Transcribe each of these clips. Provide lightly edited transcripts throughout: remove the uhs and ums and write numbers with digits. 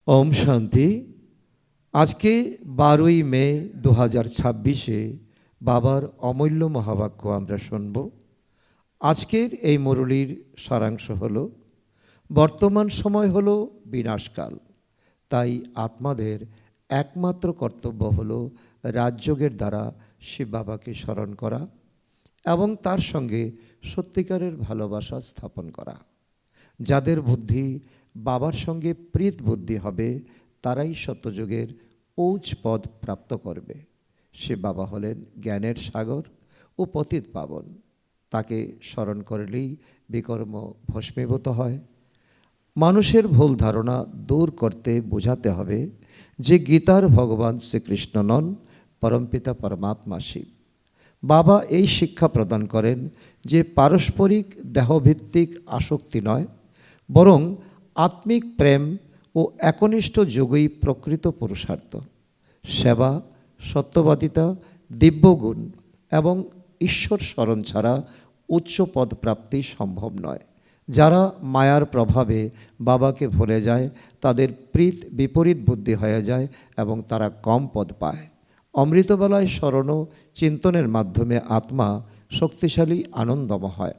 ওম শান্তি। আজকে 12ই মে 2026-এ বাবার অমূল্য মহাবাক্য আমরা শুনব। আজকের এই মুরলির সারাংশ হলো, বর্তমান সময় হলো বিনাশকাল, তাই আত্মাদের একমাত্র কর্তব্য হলো রাজযোগের দ্বারা শিব বাবাকে স্মরণ করা এবং তার সঙ্গে সত্যিকারের ভালোবাসা স্থাপন করা। যাদের বুদ্ধি বাবার সঙ্গে প্রীত বুদ্ধি হবে তারাই সত্যযুগের উচ্চ পদ প্রাপ্ত করবে। শিব বাবা হলেন জ্ঞানের সাগর ও পতিত পাবন। তাকে স্মরণ করলেই বিকর্ম ভস্মীভূত হয়। মানুষের ভুল ধারণা দূর করতে বোঝাতে হবে যে গীতার ভগবান শ্রীকৃষ্ণ নন, পরমপিতা পরমাত্মা শিব। বাবা এই শিক্ষা প্রদান করেন যে পারস্পরিক দেহভিত্তিক আসক্তি নয়, বরং আত্মিক প্রেম ও একনিষ্ঠ যোগই প্রকৃত পুরুষার্থ। সেবা, সত্যবাদিতা, দিব্যগুণ এবং ঈশ্বর স্মরণ ছাড়া উচ্চ পদ প্রাপ্তি সম্ভব নয়। যারা মায়ার প্রভাবে বাবাকে ভুলে যায় তাদের প্রীত বিপরীত বুদ্ধি হয়ে যায় এবং তারা কম পদ পায়। অমৃতবেলায় স্মরণ ও চিন্তনের মাধ্যমে আত্মা শক্তিশালী আনন্দময় হয়।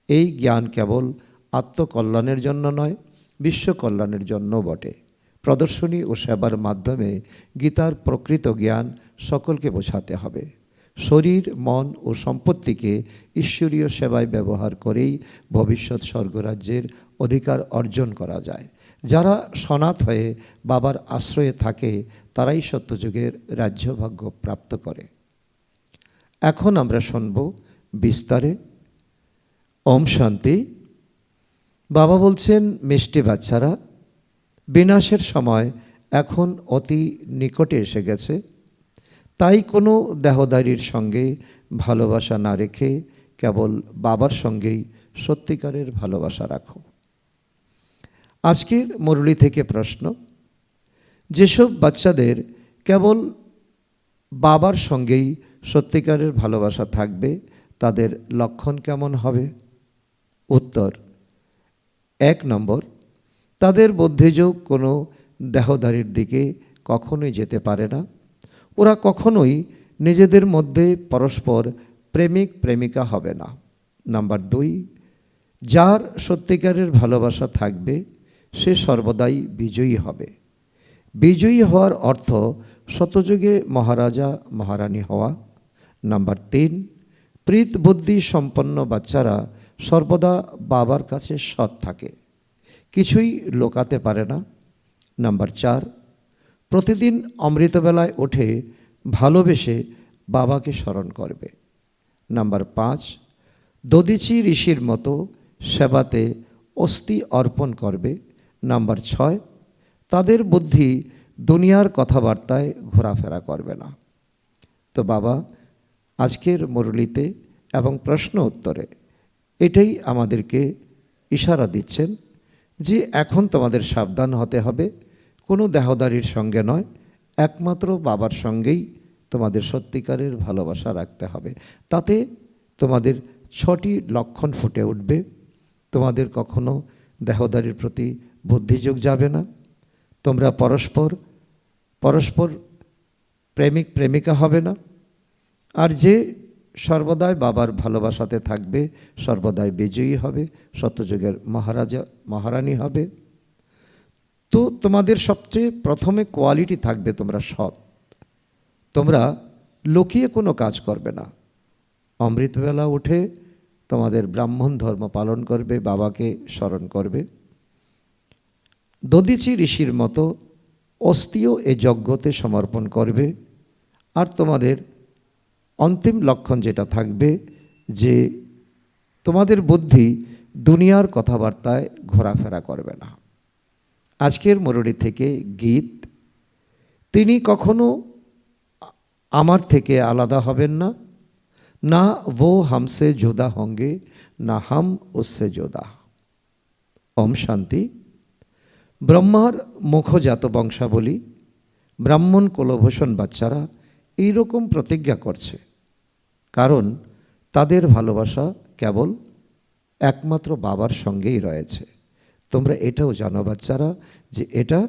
এই জ্ঞান কেবল আত্মকল্যাণের জন্য নয়, বিশ্ব কল্যাণের জন্য বটে। প্রদর্শনী ও সেবার মাধ্যমে গীতার প্রকৃত জ্ঞান সকলকে বোঝাতে হবে। শরীর, মন ও সম্পত্তিকে ঈশ্বরীয় সেবায় ব্যবহার করেই ভবিষ্যৎ স্বর্গরাজ্যের অধিকার অর্জন করা যায়। যারা সনাত হয়ে বাবার আশ্রয়ে থাকে তারাই সত্যযুগের রাজ্যভাগ্য প্রাপ্ত করে। এখন আমরা শুনব বিস্তারে। ওম শান্তি। বাবা বলছেন, মিষ্টি বাচ্চারা, বিনাশের সময় এখন অতি নিকটে এসে গেছে। তাই কোনো দেহদারির সঙ্গে ভালোবাসা না রেখে কেবল বাবার সঙ্গেই সত্যিকারের ভালোবাসা রাখো। আজকের মুরলি থেকে প্রশ্ন, যেসব বাচ্চাদের কেবল বাবার সঙ্গেই সত্যিকারের ভালোবাসা থাকবে তাদের লক্ষণ কেমন হবে? উত্তর, 1 নম্বর, তাদের বুদ্ধিযোগ কোনো দেহধারীর দিকে কখনোই যেতে পারে না। ওরা কখনোই নিজেদের মধ্যে পরস্পর প্রেমিক প্রেমিকা হবে না। নাম্বার 2, যার সত্যিকারের ভালোবাসা থাকবে সে সর্বদাই বিজয়ী হবে। বিজয়ী হওয়ার অর্থ শতযুগে মহারাজা মহারানী হওয়া। নাম্বার 3, প্রীত বুদ্ধি সম্পন্ন বাচ্চারা সর্বদা বাবার কাছে সৎ থাকে, কিছুই লোকাতে পারে না। নাম্বার 4, প্রতিদিন অমৃতবেলায় উঠে ভালোবেসে বাবাকে স্মরণ করবে। নাম্বার 5, দধিচি ঋষির মতো সেবাতে অস্থি অর্পণ করবে। নাম্বার 6, তাদের বুদ্ধি দুনিয়ার কথাবার্তায় ঘোরাফেরা করবে না। তো বাবা আজকের মুরলিতে এবং প্রশ্ন উত্তরে এটাই আমাদেরকে ইশারা দিচ্ছেন যে এখন তোমাদের সাবধান হতে হবে, কোনো দেহদারির সঙ্গে নয়, একমাত্র বাবার সঙ্গেই তোমাদের সত্যিকারের ভালোবাসা রাখতে হবে। তাতে তোমাদের 6টি লক্ষণ ফুটে উঠবে। তোমাদের কখনো দেহদারির প্রতি বুদ্ধিযোগ যাবে না। তোমরা পরস্পর প্রেমিক প্রেমিকা হবে না। আর যে সর্বদাই বাবার ভালোবাসাতে থাকবে সর্বদাই বিজয়ী হবে, সত্যযুগের মহারাজা মহারানী হবে। তো তোমাদের সবচেয়ে প্রথমে কোয়ালিটি থাকবে তোমরা সৎ। তোমরা লুকিয়ে কোনো কাজ করবে না। অমৃতবেলা উঠে তোমাদের ব্রাহ্মণ ধর্ম পালন করবে, বাবাকে স্মরণ করবে। দধিচি ঋষির মতো অস্থিও এ যজ্ঞতে সমর্পণ করবে। আর তোমাদের অন্তিম লক্ষণ যেটা থাকবে যে তোমাদের বুদ্ধি দুনিয়ার কথাবার্তায় ঘোরাফেরা করবে না। আজকের মুরলি থেকে গীত, তিনি কখনো আমার থেকে আলাদা হবেন না, না वो हमसे जुदा होंगे না हम उससे जुदा। ওম শান্তি। ব্রহ্মার মুখজাত বংশাবলী, ব্রাহ্মণ কুলভূষণ বাচ্চারা এইরকম প্রতিজ্ঞা করছে, কারণ তাদের ভালোবাসা কেবল একমাত্র বাবার সঙ্গেই রয়েছে। তোমরা এটাও জানো বাচ্চারা যে এটা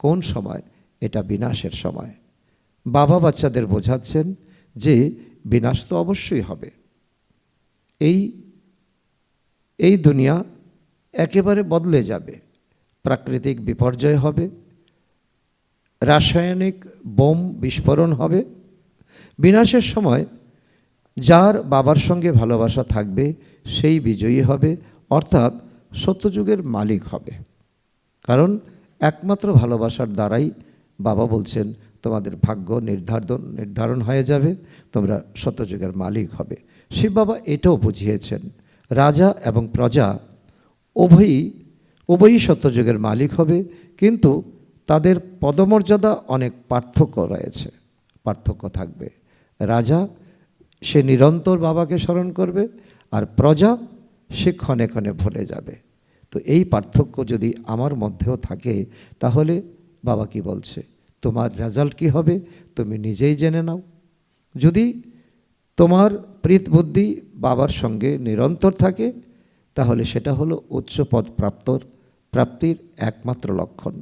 কোন সময়? এটা বিনাশের সময়। বাবা বাচ্চাদের বোঝাচ্ছেন যে বিনাশ তো অবশ্যই হবে। এই দুনিয়া একেবারে বদলে যাবে, প্রাকৃতিক বিপর্যয় হবে, রাসায়নিক বোম বিস্ফোরণ হবে। বিনাশের সময় যার বাবার সঙ্গে ভালোবাসা থাকবে সেই বিজয়ী হবে, অর্থাৎ সত্যযুগের মালিক হবে। কারণ একমাত্র ভালোবাসার দ্বারাই বাবা বলছেন তোমাদের ভাগ্য নির্ধারণ হয়ে যাবে, তোমরা সত্যযুগের মালিক হবে। শিব বাবা এটাও বুঝিয়েছেন রাজা এবং প্রজা উভয়ই সত্যযুগের মালিক হবে, কিন্তু তাদের পদমর্যাদা অনেক পার্থক্য থাকবে। রাজা সে নিরন্তর বাবাকে স্মরণ করবে, আর প্রজা সে ক্ষণে ক্ষণে ভুলে যাবে। তো এই পার্থক্য যদি আমার মধ্যেও থাকে, তাহলে বাবা কি বলছে, তোমার রেজাল্ট কি হবে তুমি নিজেই জেনে নাও। যদি তোমার প্রীত বুদ্ধি বাবার সঙ্গে নিরন্তর থাকে, তাহলে সেটা হলো উচ্চ পদ প্রাপ্তির একমাত্র লক্ষণ।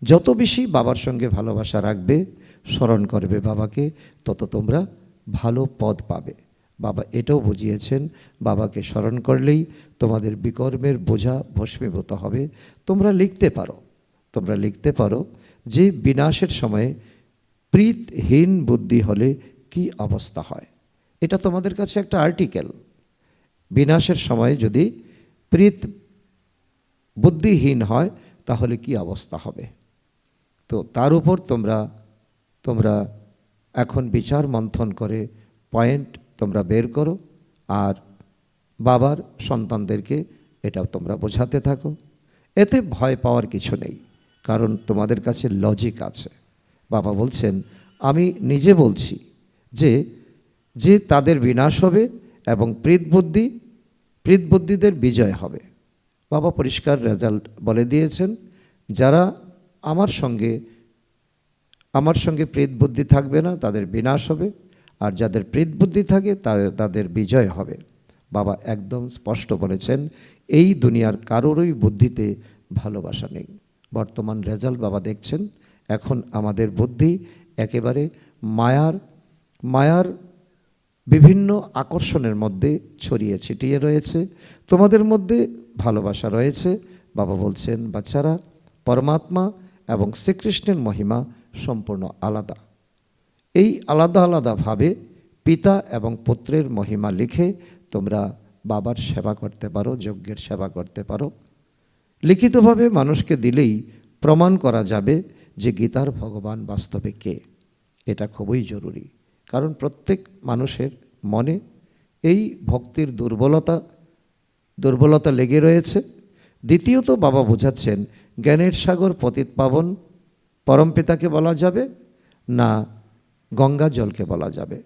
যত বেশি বাবার সঙ্গে ভালোবাসা রাখবে, স্মরণ করবে বাবাকে, তত তোমরা ভালো পদ পাবে। বাবা এটাও বুঝিয়েছেন বাবাকে স্মরণ করলেই তোমাদের বিকর্মের বোঝা ভস্মীভূত হবে। তোমরা লিখতে পারো যে বিনাশের সময়ে প্রীতহীন বুদ্ধি হলে কি অবস্থা হয়। এটা তোমাদের কাছে একটা আর্টিকেল। বিনাশের সময় যদি প্রীত বুদ্ধিহীন হয় তাহলে কি অবস্থা হবে। তো তার উপর তোমরা এখন বিচার মন্থন করে পয়েন্ট তোমরা বের করো, আর বাবার সন্তানদেরকে এটাও তোমরা বোঝাতে থাকো। এতে ভয় পাওয়ার কিছু নেই, কারণ তোমাদের কাছে লজিক আছে। বাবা বলছেন আমি নিজে বলছি যে তাদের বিনাশ হবে এবং প্রীতবুদ্ধিদের বিজয় হবে। বাবা পরিষ্কার রেজাল্ট বলে দিয়েছেন, যারা আমার সঙ্গে প্রীতবুদ্ধি থাকবে না তাদের বিনাশ হবে, আর যাদের প্রীতবুদ্ধি থাকে তাদের বিজয় হবে। বাবা একদম স্পষ্ট বলেছেন এই দুনিয়ার কারোরই বুদ্ধিতে ভালোবাসা নেই। বর্তমান রেজাল্ট বাবা দেখছেন, এখন আমাদের বুদ্ধি একেবারে মায়ার বিভিন্ন আকর্ষণের মধ্যে ছড়িয়ে ছিটিয়ে রয়েছে। তোমাদের মধ্যে ভালোবাসা রয়েছে। বাবা বলছেন বাচ্চারা, পরমাত্মা এবং শ্রীকৃষ্ণের মহিমা সম্পূর্ণ আলাদা। এই আলাদা আলাদাভাবে পিতা এবং পুত্রের মহিমা লিখে তোমরা বাবার সেবা করতে পারো, যজ্ঞের সেবা করতে পারো। লিখিতভাবে মানুষকে দিলেই প্রমাণ করা যাবে যে গীতার ভগবান বাস্তবে কে। এটা খুবই জরুরি, কারণ প্রত্যেক মানুষের মনে এই ভক্তির দুর্বলতা লেগে রয়েছে। দ্বিতীয়ত বাবা বোঝাচ্ছেন জ্ঞানের সাগর পতিত পাবন পরমপিতাকে বলা যাবে না গঙ্গা জলকে বলা যাবে,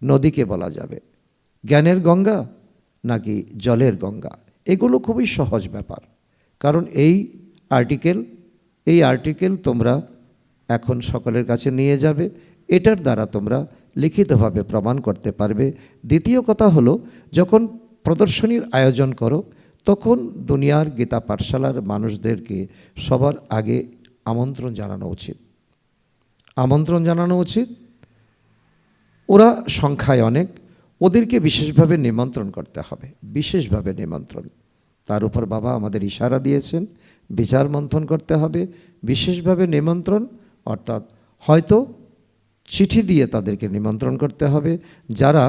নদীকে বলা যাবে। জ্ঞানের গঙ্গা নাকি জলের গঙ্গা, এগুলো খুবই সহজ ব্যাপার। কারণ এই আর্টিকেল তোমরা এখন সকলের কাছে নিয়ে যাবে, এটার দ্বারা তোমরা লিখিতভাবে প্রমাণ করতে পারবে। দ্বিতীয় কথা হলো, যখন প্রদর্শনীর আয়োজন করো তখন দুনিয়ার গীতা পাঠশালার মানুষদেরকে সবার আগে আমন্ত্রণ জানানো উচিত। ওরা সংখ্যায় অনেক, ওদেরকে বিশেষভাবে নিমন্ত্রণ করতে হবে, বিশেষভাবে নিমন্ত্রণ। তার উপর বাবা আমাদের ইশারা দিয়েছেন বিচার মন্থন করতে হবে, বিশেষভাবে নিমন্ত্রণ, অর্থাৎ হয়তো চিঠি দিয়ে তাদেরকে নিমন্ত্রণ করতে হবে। যারা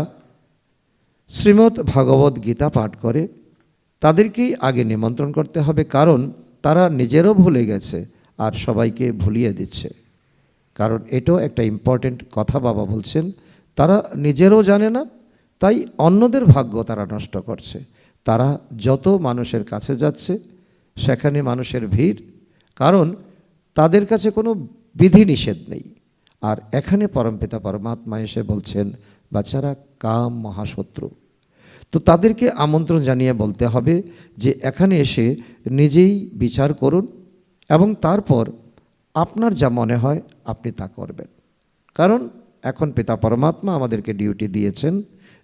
শ্রীমদ্ ভাগবত গীতা পাঠ করে তাদেরকেই আগে নিমন্ত্রণ করতে হবে, কারণ তারা নিজেরও ভুলে গেছে আর সবাইকে ভুলিয়ে দিচ্ছে। কারণ এটাও একটা ইম্পর্টেন্ট কথা বাবা বলছেন, তারা নিজেরও জানে না, তাই অন্যদের ভাগ্য তারা নষ্ট করছে। তারা যত মানুষের কাছে যাচ্ছে সেখানে মানুষের ভিড়, কারণ তাদের কাছে কোনো বিধি নিষেধ নেই। আর এখানে পরমপিতা পরমাত্মা এসে বলছেন বাচ্চারা কাম মহাশত্রু। তো তাদেরকে আমন্ত্রণ জানিয়ে বলতে হবে যে এখানে এসে নিজেই বিচার করুন এবং তারপর আপনার যা মনে হয় আপনি তা করবেন। কারণ এখন পিতা পরমাত্মা আমাদেরকে ডিউটি দিয়েছেন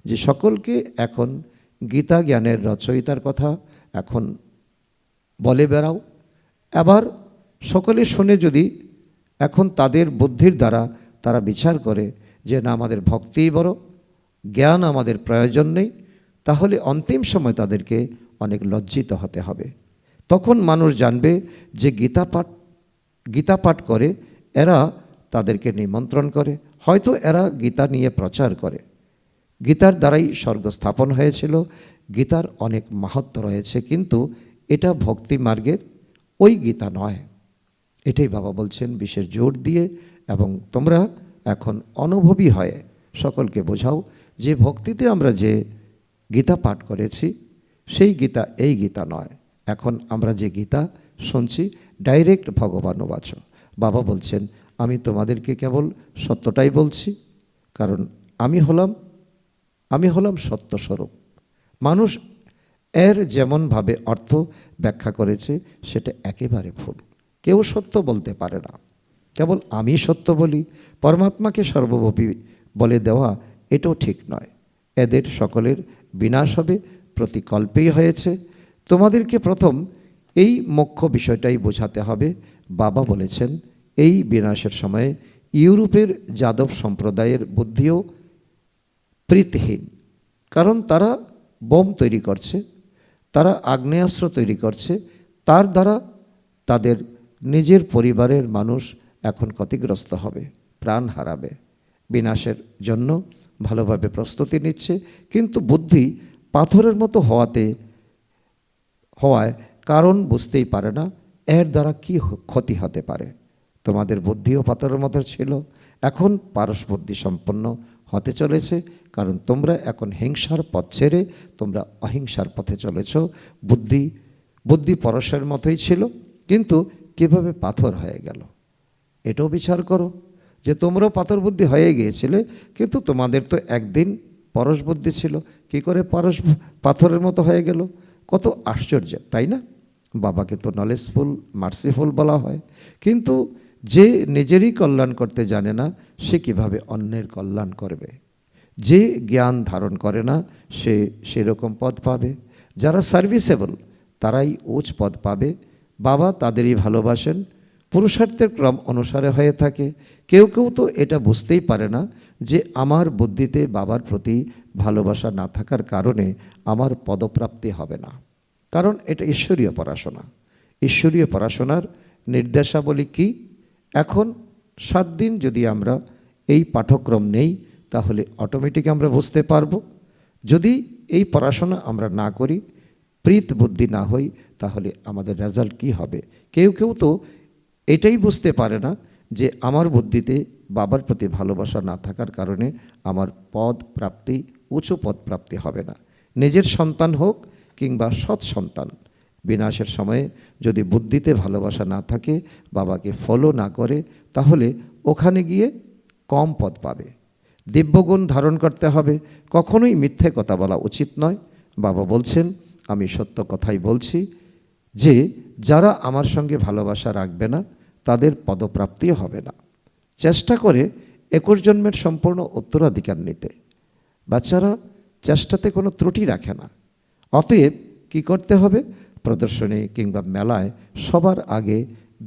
যে সকলকে এখন গীতা জ্ঞানের রচয়িতার কথা এখন বলে বেড়াও। আবার সকলে শুনে যদি এখন তাদের বুদ্ধির দ্বারা তারা বিচার করে যে না, আমাদের ভক্তিই বড়, জ্ঞান আমাদের প্রয়োজন নেই, তাহলে অন্তিম সময় তাদেরকে অনেক লজ্জিত হতে হবে। তখন মানুষ জানবে যে গীতা পাঠ করে এরা তাদেরকে নিমন্ত্রণ করে, হয়তো এরা গীতা নিয়ে প্রচার করে। গীতার দ্বারাই স্বর্গ স্থাপন হয়েছিল, গীতার অনেক মাহাত্ম্য রয়েছে, কিন্তু এটা ভক্তি মার্গের ওই গীতা নয়। এটাই বাবা বলছেন বিশেষ জোর দিয়ে। এবং তোমরা এখন অনুভবী হয়ে সকলকে বোঝাও যে ভক্তিতে আমরা যে গীতা পাঠ করেছি সেই গীতা এই গীতা নয়। এখন আমরা যে গীতা শুনছি ডাইরেক্ট ভগবানুবাচ। বাবা বলছেন আমি তোমাদেরকে কেবল সত্যটাই বলছি, কারণ আমি হলাম সত্যস্বরূপ। মানুষ এর যেমনভাবে অর্থ ব্যাখ্যা করেছে সেটা একেবারে ভুল। কেউ সত্য বলতে পারে না, কেবল আমি সত্য বলি। পরমাত্মাকে সর্বব্যাপী বলে দেওয়া এটাও ঠিক নয়। এদের সকলের বিনাশ হবে, প্রতিকল্পেই হয়েছে। তোমাদেরকে প্রথম এই মুখ্য বিষয়টাই বোঝাতে হবে। বাবা বলেছেন এই বিনাশের সময়ে ইউরোপের যাদব সম্প্রদায়ের বুদ্ধিও প্রীতিহীন, কারণ তারা বোম তৈরি করছে, তারা আগ্নেয়াস্ত্র তৈরি করছে, তার দ্বারা তাদের নিজের পরিবারের মানুষ এখন ক্ষতিগ্রস্ত হবে, প্রাণ হারাবে। বিনাশের জন্য ভালোভাবে প্রস্তুতি নিচ্ছে, কিন্তু বুদ্ধি পাথরের মতো হওয়ায় কারণ বুঝতেই পারে না এর দ্বারা কি ক্ষতি হতে পারে। তোমাদের বুদ্ধিও পাথরের মতো ছিল, এখন পারস বুদ্ধি সম্পন্ন হতে চলেছে, কারণ তোমরা এখন হিংসার পথ ছেড়ে তোমরা অহিংসার পথে চলেছ। বুদ্ধি পরশের মতোই ছিল, কিন্তু কিভাবে পাথর হয়ে গেল এটাও বিচার করো। যে তোমরাও পাথর বুদ্ধি হয়ে গিয়েছিলে, কিন্তু তোমাদের তো একদিন পরশ বুদ্ধি ছিল, কি করে পাথরের মতো হয়ে গেল? কত আশ্চর্য, তাই না? বাবাকে তো নলেজফুল, মার্সিফুল বলা হয়, কিন্তু যে নিজেরই কল্যাণ করতে জানে না সে কিভাবে অন্যের কল্যাণ করবে? যে জ্ঞান ধারণ করে না সে সেরকম পদ পাবে। যারা সার্ভিসেবল তারাই উচ্চ পদ পাবে। বাবা তাদেরই ভালোবাসেন, পুরুষার্থের ক্রম অনুসারে হয়ে থাকে। কেউ কেউ তো এটা বুঝতেই পারে না যে আমার বুদ্ধিতে বাবার প্রতি ভালোবাসা না থাকার কারণে আমার পদপ্রাপ্তি হবে না, কারণ এটা ঈশ্বরীয় পড়াশোনা। ঈশ্বরীয় পড়াশোনার নির্দেশাবলী কি? এখন 7 দিন যদি আমরা এই পাঠ্যক্রম নেই তাহলে অটোমেটিক আমরা বুঝতে পারবো। যদি এই পড়াশোনা আমরা না করি, প্রীত বুদ্ধি না হই, তাহলে আমাদের রেজাল্ট কি হবে? কেউ কেউ তো এটাই বুঝতে পারে না যে আমার বুদ্ধিতে বাবার প্রতি ভালোবাসা না থাকার কারণে আমার পদ প্রাপ্তি, উঁচু পদ প্রাপ্তি হবে না। নিজের সন্তান হোক কিংবা সৎ সন্তান, বিনাশের সময়ে যদি বুদ্ধিতে ভালোবাসা না থাকে, বাবাকে ফলো না করে, তাহলে ওখানে গিয়ে কম পদ পাবে। দিব্যগুণ ধারণ করতে হবে, কখনোই মিথ্যে কথা বলা উচিত নয়। বাবা বলছেন আমি সত্য কথাই বলছি, যে যারা আমার সঙ্গে ভালোবাসা রাখবে না তাদের পদপ্রাপ্তিও হবে না। চেষ্টা করে 21 জন্মের সম্পূর্ণ উত্তরাধিকার নিতে। বাচ্চারা চেষ্টাতে কোনো ত্রুটি রাখে না। অতএব কি করতে হবে? প্রদর্শনী কিংবা মেলায় সবার আগে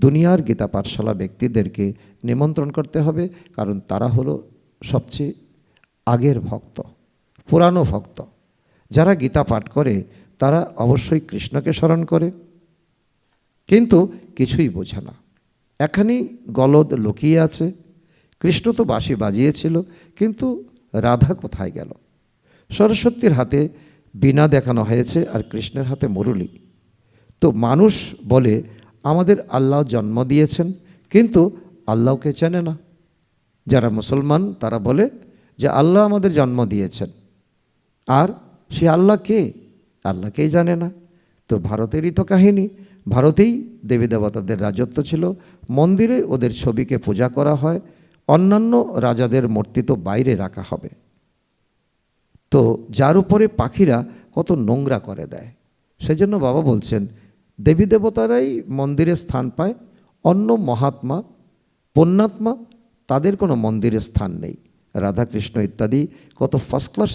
দুনিয়ার গীতা পাঠশালা ব্যক্তিদেরকে নিমন্ত্রণ করতে হবে, কারণ তারা হলো সবচেয়ে আগের ভক্ত, পুরানো ভক্ত। যারা গীতা পাঠ করে তারা অবশ্যই কৃষ্ণকে স্মরণ করে, কিন্তু কিছুই বোঝে না। এখানেই গলদ লুকিয়ে আছে। কৃষ্ণ তো বাঁশি বাজিয়েছিল, কিন্তু রাধা কোথায় গেল? সরস্বতীর হাতে বীণা দেখানো হয়েছে আর কৃষ্ণের হাতে মুরলী। তো মানুষ বলে আমাদের আল্লাহ জন্ম দিয়েছেন, কিন্তু আল্লাহকে চেনে না। যারা মুসলমান তারা বলে যে আল্লাহ আমাদের জন্ম দিয়েছেন, আর সে আল্লাহ কে? আল্লাহকেই জানে না। তো ভারতেরই তো কাহিনী। ভারতেই দেবী দেবতাদের রাজত্ব ছিল, মন্দিরে ওদের ছবিকে পূজা করা হয়, অন্যান্য রাজাদের মূর্তি তো বাইরে রাখা হবে। তো যার উপরে পাখিরা কত নোংরা করে দেয়। সেজন্য বাবা বলছেন দেবী দেবতারাই মন্দিরে স্থান পায়, অন্য মহাত্মা পুণ্যাত্মা তাদের কোনো মন্দিরে স্থান নেই। রাধাকৃষ্ণ ইত্যাদি কত ফার্স্ট ক্লাস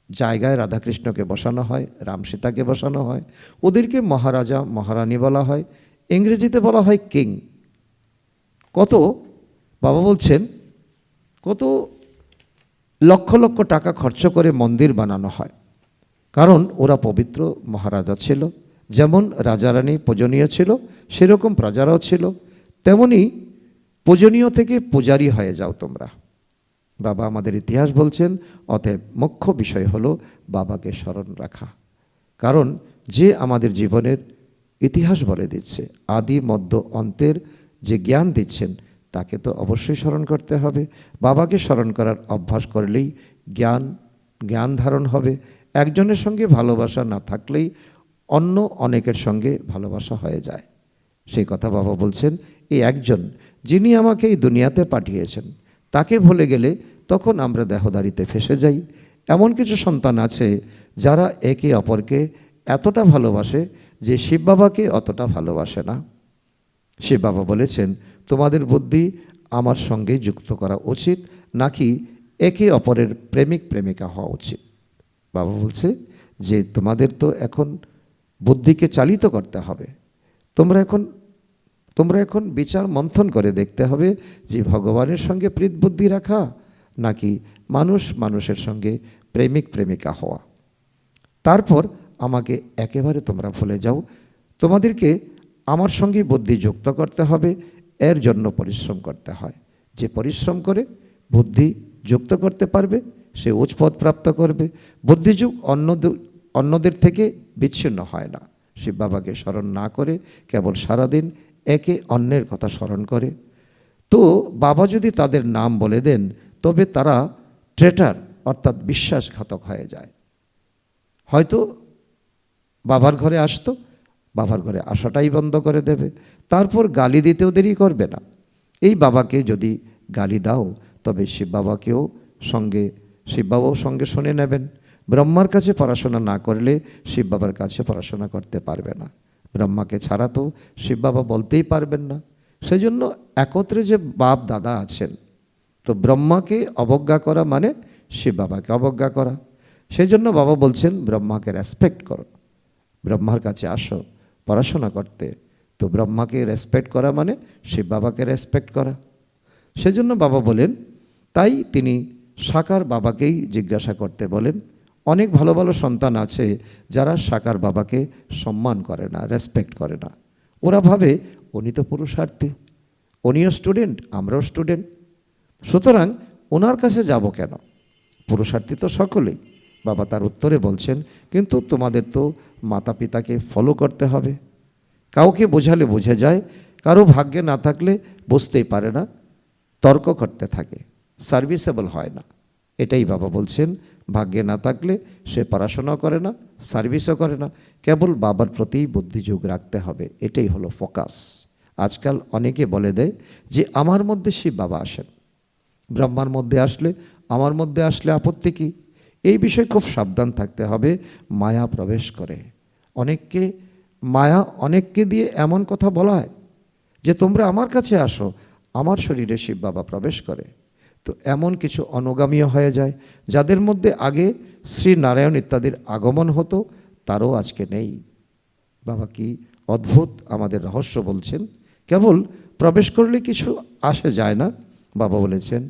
জায়গায় রাধাকৃষ্ণকে বসানো হয়, রাম সীতাকে বসানো হয়, ওদেরকে মহারাজা মহারানী বলা হয়, ইংরেজিতে বলা হয় কিং। কত, বাবা বলছেন, কত লক্ষ লক্ষ টাকা খরচ করে মন্দির বানানো হয়, কারণ ওরা পবিত্র মহারাজা ছিল। যেমন রাজারানী পূজনীয় ছিল, সেরকম প্রজারাও ছিল। তেমনি পূজনীয় থেকে পূজারী হয়ে যাও তোমরা। বাবা আমাদের ইতিহাস বলছেন, অতএব মুখ্য বিষয় হলো বাবাকে স্মরণ রাখা। কারণ যে আমাদের জীবনের ইতিহাস বলে দিচ্ছে, আদি মধ্য অন্তের যে জ্ঞান দিচ্ছেন, তাকে তো অবশ্যই স্মরণ করতে হবে। বাবাকে স্মরণ করার অভ্যাস করলেই জ্ঞান ধারণ হবে। একজনের সঙ্গে ভালোবাসা না থাকলেই অন্য অনেকের সঙ্গে ভালোবাসা হয়ে যায়। সেই কথা বাবা বলছেন, এই একজন যিনি আমাকে এই দুনিয়াতে পাঠিয়েছেন, তাকে ভুলে গেলে তখন আমরা দেহদারিতে ফেসে যাই। এমন কিছু সন্তান আছে যারা একে অপরকে এতটা ভালোবাসে যে শিব বাবাকে অতটা ভালোবাসে না। শিব বাবা বলেছেন, তোমাদের বুদ্ধি আমার সঙ্গে যুক্ত করা উচিত, নাকি একে অপরের প্রেমিক প্রেমিকা হওয়া উচিত। বাবা বলছে যে তোমাদের তো এখন বুদ্ধিকে চালিত করতে হবে। তোমরা এখন বিচার মন্থন করে দেখতে হবে যে ভগবানের সঙ্গে প্রীত বুদ্ধি রাখা, নাকি মানুষের সঙ্গে প্রেমিক প্রেমিকা হওয়া। তারপর আমাকে একেবারে তোমরা ভুলে যাও। তোমাদেরকে আমার সঙ্গে বুদ্ধি যুক্ত করতে হবে। এর জন্য পরিশ্রম করতে হয়। যে পরিশ্রম করে বুদ্ধি যুক্ত করতে পারবে, সে উচ্চ পদ প্রাপ্ত করবে। বুদ্ধিযুগ অন্যদের থেকে বিচ্ছিন্ন হয় না। শিব বাবাকে স্মরণ না করে কেবল সারাদিন একে অন্যের কথা স্মরণ করে। তো বাবা যদি তাদের নাম বলে দেন, তবে তারা ট্রেটার অর্থাৎ বিশ্বাসঘাতক হয়ে যায়। হয়তো বাবার ঘরে আসতো, বাবার ঘরে আসাটাই বন্ধ করে দেবে, তারপর গালি দিতেও দেরি করবে না। এই বাবাকে যদি গালি দাও, তবে শিব বাবাও সঙ্গে শুনে নেবেন। ব্রহ্মার কাছে পড়াশোনা না করলে শিব বাবার কাছে পড়াশোনা করতে পারবে না। ব্রহ্মাকে ছাড়া তো শিব বাবা বলতেই পারবেন না। সেজন্য একত্রে যে বাপ দাদা আছেন, তো ব্রহ্মাকে অবজ্ঞা করা মানে শিব বাবাকে অবজ্ঞা করা। সেই জন্য বাবা বলছেন, ব্রহ্মাকে রেসপেক্ট করো, ব্রহ্মার কাছে আসো পড়াশোনা করতে। তো ব্রহ্মাকে রেসপেক্ট করা মানে শিব বাবাকে রেসপেক্ট করা। সেজন্য বাবা বলেন, তাই তিনি সাকার বাবাকেই জিজ্ঞাসা করতে বলেন। অনেক ভালো ভালো সন্তান আছে যারা সাকার বাবাকে সম্মান করে না, রেসপেক্ট করে না। ওরা ভাবে উনি তো পুরুষার্থী, উনিও স্টুডেন্ট, আমরাও স্টুডেন্ট, সুতরাং ওনার কাছে যাব কেন? পুরুষার্থী তো সকলেই। বাবা তার উত্তরে বলছেন, কিন্তু তোমাদের তো মাতা পিতাকে ফলো করতে হবে। কাউকে বোঝালে বুঝে যায়, কারো ভাগ্যে না থাকলে বুঝতেই পারে না, তর্ক করতে থাকে, সার্ভিসেবল হয় না। এটাই বাবা বলছেন, ভাগ্যে না থাকলে সে পড়াশোনাও করে না, সার্ভিসও করে না, কেবল বাবার প্রতিই বুদ্ধিযোগ রাখতে হবে। এটাই হলো ফোকাস। আজকাল অনেকে বলে দেয় যে আমার মধ্যে শিব বাবা আসেন, ব্রহ্মার মধ্যে আসলে, আমার মধ্যে আসলে আপত্তি কী? এই বিষয়ে খুব সাবধান থাকতে হবে। মায়া প্রবেশ করে অনেককে দিয়ে এমন কথা বলা হয় যে তোমরা আমার কাছে আসো, আমার শরীরে শিব বাবা প্রবেশ করে। তো এমন কিছু অনুগামীও হয়ে যায়, যাদের মধ্যে আগে শ্রী নারায়ণ ইত্যাদির আগমন হতো, তারও আজকে নেই। বাবা কি অদ্ভুত আমাদের রহস্য বলছেন। কেবল প্রবেশ করলে কিছু আসে যায় না। বাবা বলেছেন,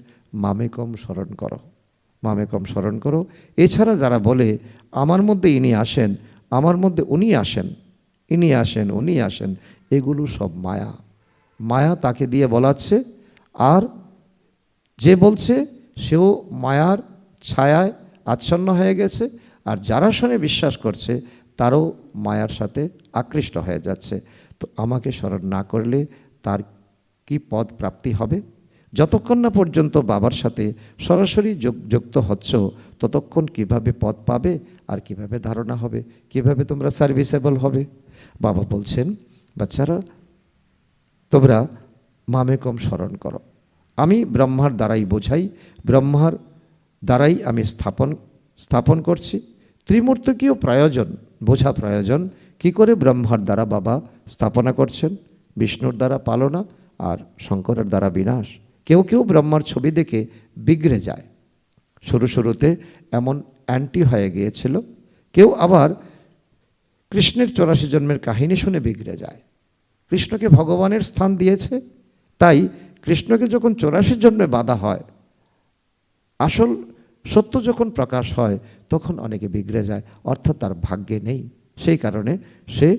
মামেকম স্মরণ করো, মামেকম স্মরণ করো। এছাড়া যারা বলে আমার মধ্যে ইনি আসেন, আমার মধ্যে উনি আসেন, ইনি আসেন, উনি আসেন, এগুলো সব মায়া তাকে দিয়ে বলাচ্ছে। আর যে বলছে সেও মায়ার ছায়ায় আচ্ছন্ন হয়ে গেছে, আর যারা শুনে বিশ্বাস করছে তারও মায়ার সাথে আকৃষ্ট হয়ে যাচ্ছে। তো আমাকে স্মরণ না করলে তার কি পদ প্রাপ্তি হবে? যতক্ষণ না পর্যন্ত বাবার সাথে সরাসরি যুক্ত হচ্ছ, ততক্ষণ কিভাবে পদ পাবে, আর কিভাবে ধারণা হবে, কিভাবে তোমরা সার্ভিসেবল হবে? বাবা বলছেন, বাচ্চারা তোমরা মামেকম স্মরণ করো। আমি ব্রহ্মার দ্বারাই বোঝাই, ব্রহ্মার দ্বারাই আমি স্থাপন করছি। ত্রিমূর্তিকেও বোঝা প্রয়োজন। কি করে ব্রহ্মার দ্বারা বাবা স্থাপনা করছেন, বিষ্ণুর দ্বারা পালনা, আর শঙ্করের দ্বারা বিনাশ। কেউ কেউ ব্রহ্মার ছবি দেখে বিগড়ে যায়, শুরুতে এমন অ্যান্টি হয়ে গিয়েছিল। কেউ আবার কৃষ্ণের 84 জন্মের কাহিনী শুনে বিগড়ে যায়। কৃষ্ণকে ভগবানের স্থান দিয়েছে, তাই কৃষ্ণকে যখন 84 জন্মে বাধা হয়, আসল সত্য যখন প্রকাশ হয় তখন অনেকে বিগড়ে যায়, অর্থাৎ তার ভাগ্যে নেই। সেই কারণে সে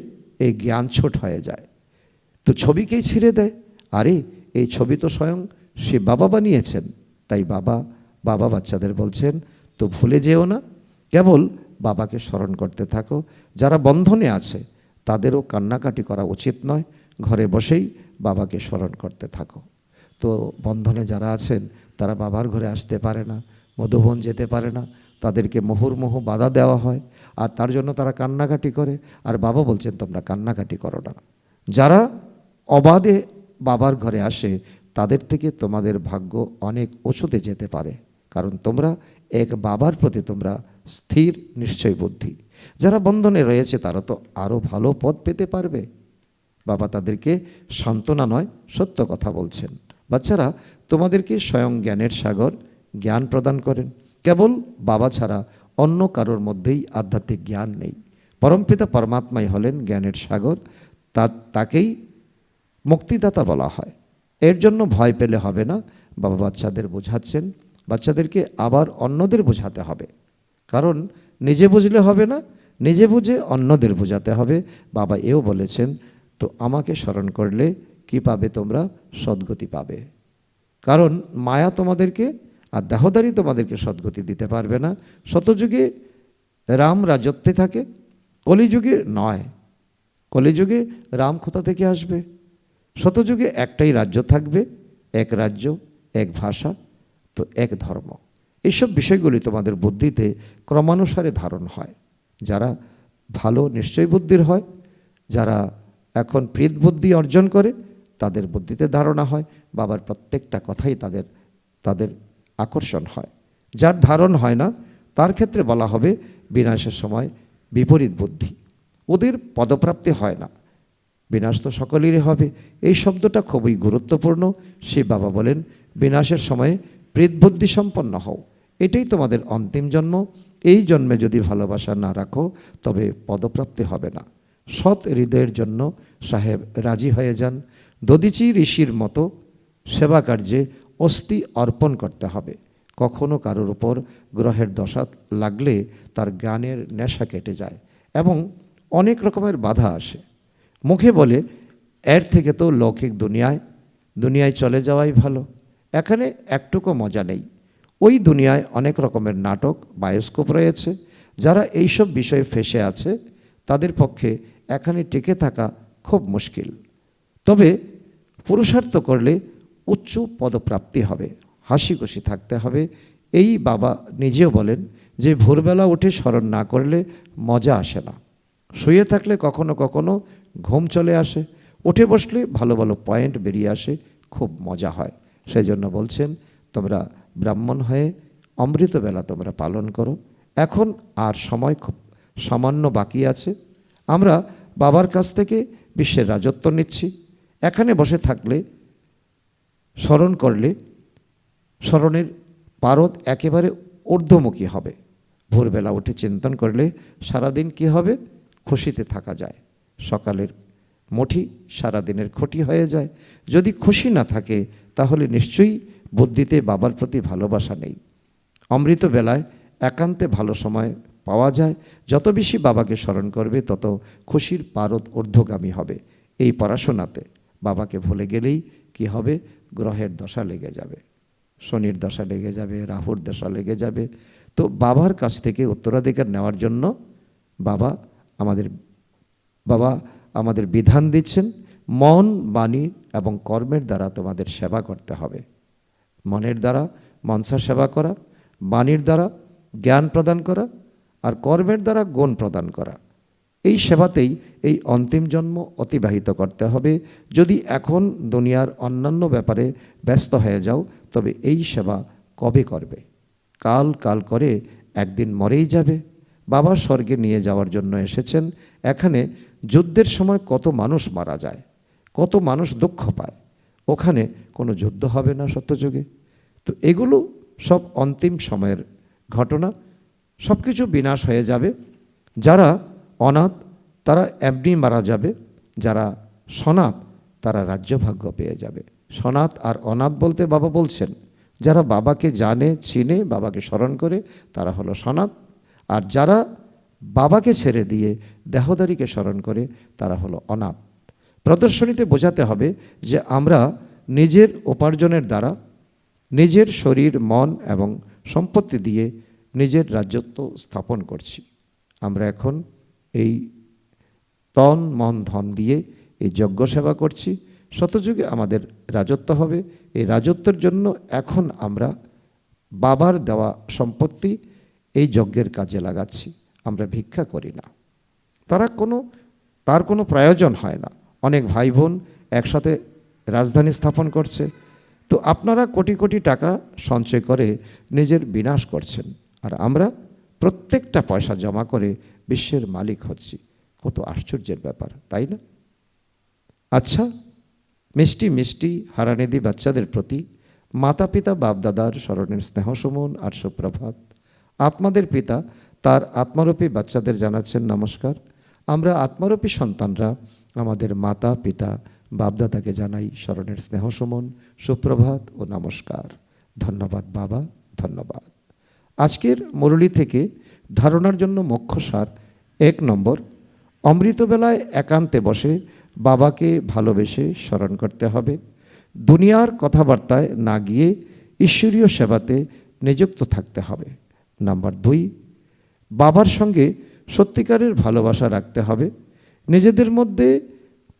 এই জ্ঞান ছোট হয়ে যায়, তো ছবিকেই ছিঁড়ে দেয়। আরে এই ছবি তো স্বয়ং সে বাবা বানিয়েছেন। তাই বাবা বাচ্চাদের বলছেন, তো ভুলে যেও না, কেবল বাবাকে স্মরণ করতে থাকো। যারা বন্ধনে আছে তাদেরও কান্নাকাটি করা উচিত নয়, ঘরে বসেই বাবাকে স্মরণ করতে থাকো। তো বন্ধনে যারা আছেন তারা বাবার ঘরে আসতে পারে না, মধুবন যেতে পারে না, তাদেরকে মুহুর্মুহু বাধা দেওয়া হয়, আর তার জন্য তারা কান্নাকাটি করে। আর বাবা বলছেন তোমরা কান্নাকাটি করো না। যারা অবাধে বাবার ঘরে আসে তাদের থেকে তোমাদের ভাগ্য অনেক উঁচুতে যেতে পারে, কারণ তোমরা এক বাবার প্রতি তোমরা স্থির নিশ্চয় বুদ্ধি। যারা বন্ধনে রয়েছে তারা তো আরও ভালো পদ পেতে পারবে। বাবা তাদেরকে সান্ত্বনা নয়, সত্য কথা বলছেন। বাচ্চারা, তোমাদেরকে স্বয়ং জ্ঞানের সাগর জ্ঞান প্রদান করেন। কেবল বাবা ছাড়া অন্য কারোর মধ্যেই আধ্যাত্মিক জ্ঞান নেই। পরমপিতা পরমাত্মাই হলেন জ্ঞানের সাগর, তাকেই মুক্তিদাতা বলা হয়। এর জন্য ভয় পেলে হবে না। বাবা বাচ্চাদের বোঝাচ্ছেন, বাচ্চাদেরকে আবার অন্যদের বোঝাতে হবে, কারণ নিজে বুঝলে হবে না, নিজে বুঝে অন্যদের বোঝাতে হবে। বাবা এও বলেছেন, তো আমাকে স্মরণ করলে কি পাবে তোমরা? সদ্গতি পাবে। কারণ মায়া তোমাদেরকে আর দেহদারি তোমাদেরকে সদ্গতি দিতে পারবে না। শতযুগে রাম রাজত্বে থাকে, কলিযুগে নয়। কলিযুগে রাম কোথা থেকে আসবে? শতযুগে একটাই রাজ্য থাকবে, এক রাজ্য, এক ভাষা, তো এক ধর্ম। এইসব বিষয়গুলি তোমাদের বুদ্ধিতে ক্রমানুসারে ধারণ হয়। যারা ভালো নিশ্চয় বুদ্ধির হয়, যারা এখন প্রীত বুদ্ধি অর্জন করে তাদের বুদ্ধিতে ধারণা হয়, বাবার প্রত্যেকটা কথাই তাদের আকর্ষণ হয়। যার ধারণ হয় না তার ক্ষেত্রে বলা হবে বিনাশের সময় বিপরীত বুদ্ধি, ওদের পদপ্রাপ্তি হয় না। বিনাশ তো সকলেরই হবে, এই শব্দটা খুবই গুরুত্বপূর্ণ। সে বাবা বলেন বিনাশের সময়ে প্রীতবুদ্ধি সম্পন্ন হও, এটাই তোমাদের অন্তিম জন্ম। এই জন্মে যদি ভালোবাসা না রাখো তবে পদপ্রাপ্তি হবে না। সৎ হৃদয়ের জন্য সাহেব রাজি হয়ে যান। দধিচি ঋষির মতো সেবা কার্যে অস্থি অর্পণ করতে হবে। কখনো কারোর উপর গ্রহের দশা লাগলে তার জ্ঞানের নেশা কেটে যায় এবং অনেক রকমের বাধা আসে। মুখে বলে এর থেকে তো লৌকিক দুনিয়ায় চলে যাওয়াই ভালো, এখানে একটুকু মজা নেই। ওই দুনিয়ায় অনেক রকমের নাটক, বায়োস্কোপ রয়েছে। যারা এইসব বিষয়ে ফেঁসে আছে তাদের পক্ষে এখানে টিকে থাকা খুব মুশকিল। তবে পুরুষার্থ করলে উচ্চ পদপ্রাপ্তি হবে, হাসি খুশি থাকতে হবে। এই বাবা নিজেও বলেন যে ভোরবেলা উঠে স্মরণ না করলে মজা আসে না। শুয়ে থাকলে কখনো কখনো ঘুম চলে আসে, উঠে বসলে ভালো ভালো পয়েন্ট বেরিয়ে আসে, খুব মজা হয়। সেই জন্য বলছেন তোমরা ব্রাহ্মণ হয়ে অমৃতবেলা তোমরা পালন করো। এখন আর সময় খুব সামান্য বাকি আছে। আমরা বাবার কাছ থেকে বিশ্বের রাজত্ব নিচ্ছি। এখানে বসে থাকলে স্মরণ করলে স্মরণের পারদ একেবারে ঊর্ধ্বমুখী হবে। ভোরবেলা উঠে চিন্তন করলে সারাদিন কি হবে? খুশিতে থাকা যায়। সকালের মুঠি সারাদিনের ক্ষতি হয়ে যায়। যদি খুশি না থাকে তাহলে নিশ্চয়ই বুদ্ধিতে বাবার প্রতি ভালোবাসা নেই। অমৃত বেলায় একান্তে ভালো সময় পাওয়া যায়। যত বেশি বাবাকে স্মরণ করবে তত খুশির পারদ ঊর্ধ্বগামী হবে। এই পড়াশোনাতে বাবাকে ভুলে গেলেই কি হবে? গ্রহের দশা লেগে যাবে, শনির দশা লেগে যাবে, রাহুর দশা লেগে যাবে। তো বাবার কাছ থেকে উত্তরাধিকার নেওয়ার জন্য বাবা আমাদের বিধান দিচ্ছেন, মন, বাণী এবং কর্মের দ্বারা তোমাদের সেবা করতে হবে। মনের দ্বারা মনসা সেবা করা, বাণীর দ্বারা জ্ঞান প্রদান করা, আর কর্মের দ্বারা গুণ প্রদান করা। এই সেবাতেই এই অন্তিম জন্ম অতিবাহিত করতে হবে। যদি এখন দুনিয়ার অন্যান্য ব্যাপারে ব্যস্ত হয়ে যাও তবে এই সেবা কবে করবে? কাল করে একদিন মরেই যাবে। বাবা স্বর্গে নিয়ে যাওয়ার জন্য এসেছেন। এখানে যুদ্ধের সময় কত মানুষ মারা যায়, কত মানুষ দুঃখ পায়, ওখানে কোনো যুদ্ধ হবে না সত্যযুগে। তো এগুলো সব অন্তিম সময়ের ঘটনা, সব কিছু বিনাশ হয়ে যাবে। যারা অনাথ তারা এমনি মারা যাবে, যারা সনাথ তারা রাজ্যভাগ্য পেয়ে যাবে। সনাথ আর অনাথ বলতে বাবা বলছেন যারা বাবাকে জানে, চিনে, বাবাকে স্মরণ করে তারা হলো সনাথ, আর যারা বাবাকে ছেড়ে দিয়ে দেহদারীকে স্মরণ করে তারা হলো অনাথ। প্রদর্শনীতে বোঝাতে হবে যে আমরা নিজের উপার্জনের দ্বারা নিজের শরীর, মন এবং সম্পত্তি দিয়ে নিজের রাজত্ব স্থাপন করছি। আমরা এখন এই তন, মন, ধন দিয়ে এই যজ্ঞ সেবা করছি। শতযুগে আমাদের রাজত্ব হবে। এই রাজত্বের জন্য এখন আমরা বাবার দেওয়া সম্পত্তি এই যজ্ঞের কাজে লাগাচ্ছি। আমরা ভিক্ষা করি না, তার কোনো প্রয়োজন হয় না। অনেক ভাই বোন একসাথে রাজধানী স্থাপন করছে, তো আপনারা কোটি কোটি টাকা সঞ্চয় করে নিজের বিনাশ করছেন, আর আমরা প্রত্যেকটা পয়সা জমা করে বিশ্বের মালিক হচ্ছি। কত আশ্চর্যের ব্যাপার, তাই না? আচ্ছা, মিষ্টি মিষ্টি হারানিধি বাচ্চাদের প্রতি মাতা পিতা বাপদাদার স্মরণের স্নেহসুমন আর সুপ্রভাত। আত্মাদের পিতা তার আত্মারূপী বাচ্চাদের জানাচ্ছেন নমস্কার। আমরা আত্মারূপী সন্তানরা আমাদের মাতা পিতা বাপদাদাকে জানাই স্মরণের স্নেহসুমন, সুপ্রভাত ও নমস্কার। ধন্যবাদ বাবা, ধন্যবাদ। আজকের মুরলী থেকে ধারণার জন্য মুখ্য সার: 1 নম্বর, অমৃতবেলায় একান্তে বসে বাবাকে ভালোবেসে স্মরণ করতে হবে। দুনিয়ার কথাবার্তায় না গিয়ে ঈশ্বরীয় সেবাতে নিযুক্ত থাকতে হবে। নাম্বার 2, বাবার সঙ্গে সত্যিকারের ভালোবাসা রাখতে হবে। নিজেদের মধ্যে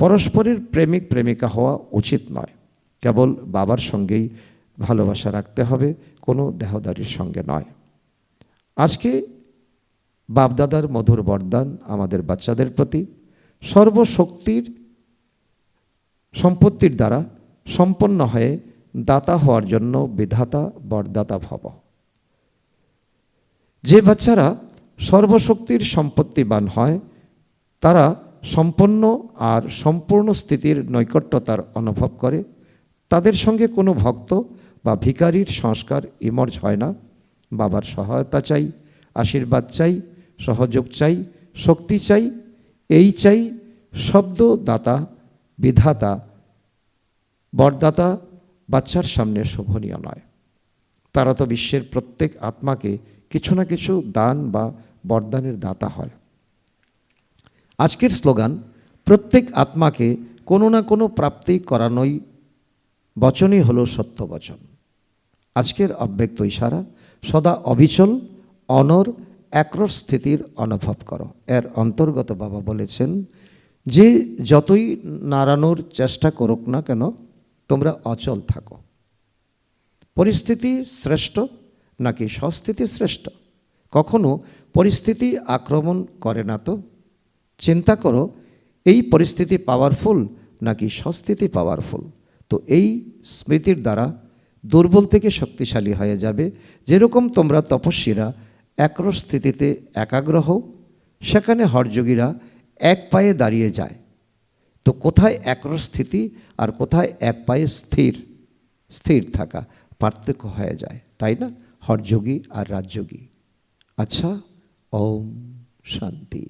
পরস্পরের প্রেমিক প্রেমিকা হওয়া উচিত নয়। কেবল বাবার সঙ্গেই ভালোবাসা রাখতে হবে, কোনো দেহদারির সঙ্গে নয়। আজকে বাপদাদার মধুর বরদান আমাদের বাচ্চাদের প্রতি: সর্বশক্তির সম্পত্তির দ্বারা সম্পন্ন হয়ে দাতা হওয়ার জন্য বিধাতা বরদাতা ভব। যে বাচ্চারা সর্বশক্তির সম্পত্তিবান হয় তারা সম্পন্ন আর সম্পূর্ণ স্থিতির নৈকট্যতার অনুভব করে। তাদের সঙ্গে কোনো ভক্ত বা ভিখারির সংস্কার ইমর্জ হয় না। বাবার সহায়তা চাই, আশীর্বাদ চাই, সহযোগ চাই, শক্তি চাই, এই চাই শব্দদাতা বিধাতা বরদাতা বাচ্চার সামনে শোভনীয় নয়। তারা তো বিশ্বের প্রত্যেক আত্মাকে কিছু না কিছু দান বা বরদানের দাতা হয়। আজকের স্লোগান: প্রত্যেক আত্মাকে কোনো না কোনো প্রাপ্তি করানোই বচনই হলো সত্য বচন। আজকের অব্যক্ত ইশারা: সদা অবিচল, অনর, একরস স্থিতির অনুভব করো। এর অন্তর্গত বাবা বলেছেন যে যতই নাড়ানোর চেষ্টা করুক না কেন তোমরা অচল থাকো। পরিস্থিতি শ্রেষ্ঠ নাকি সস্থিতি শ্রেষ্ঠ? কখনো পরিস্থিতি আক্রমণ করে না তো? চিন্তা করো, এই পরিস্থিতি পাওয়ারফুল নাকি সস্থিতি পাওয়ারফুল? তো এই স্মৃতির দ্বারা দুর্বল থেকে শক্তিশালী হয়ে যাবে। যেরকম তোমরা তপস্বীরা একরস স্থিতিতে একাগ্র হও, সেখানে হঠযোগীরা এক পায়ে দাঁড়িয়ে যায়। তো কোথায় একরস স্থিতি আর কোথায় এক পায়ে স্থির থাকা পার্থক্য হয়ে যায়, তাই না? হঠযোগী আর রাজযোগী। আচ্ছা, ওম শান্তি।